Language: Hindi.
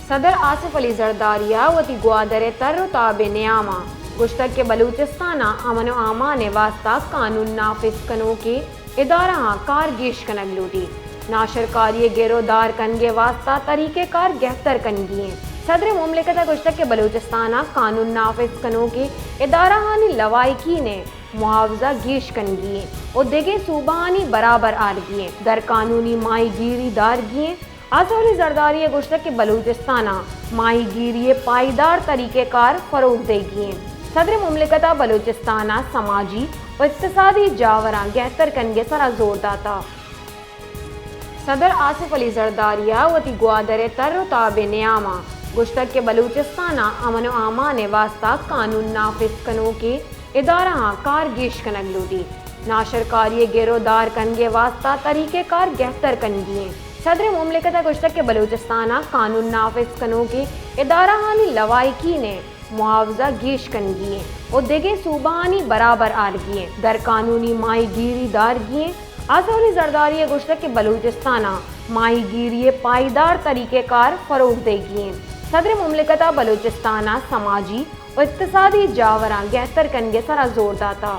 सदर आसिफ अली जरदारिया वती ग्वादर तर ताब न्यामा गुश्तक के बलूचिस्ताना अमन आमान वास्ता कानून नाफिज कनो के इदारा कारगिश कनक लूटी नाशरकारी गिरोदार कनगे वास्ता तरीक़ेकार गहतर कनगी सदर मुमलिकत गुश्तक के बलूचिस्ताना कानून नाफिज कनो के इदारा हानि लवाइकी ने मुआवजा गीश कनगी और देगे सूबानी बराबर आरगी दर कानूनी माहीगीरी दारगी आसिफ जरदारी गुश्तक के बलूचिस्ताना माहीगीरी पायदार तरीक़ेकार फ़रोग देगी सदर मुमलिकता बलूचिस्ताना समाजी और इक़्तिसादी जावरा गहतर कनगे सरा जोर दाता सदर आसिफ अली जरदारिया वती ग्वादर तर ताब न्यामा गुश्तक के बलूचिस्ताना अमन आमान वास्ता कानून नाफिज कनो के इदारा कारगिश कनक लूटी नाशरकारी गिरोदार कनगे वास्ता तरीक़ेकार गहतर कनगी सदर मुमलिकत गुश्तक के बलूचिस्ताना कानून नाफिज कनो के इदारा हानि लवाइकी ने मुआवजा गीश कनगी और देगे सूबानी बराबर आरगी दर कानूनी माहीगीरी दारगी आसिफ जरदारी गुश्तक के बलूचिस्ताना माहीगीरी पायदार तरीक़ेकार फ़रोग देगी सदर मुमलिकता बलूचिस्ताना समाजी और इक़्तिसादी जावरा गहतर कनगे सरा जोर दाता।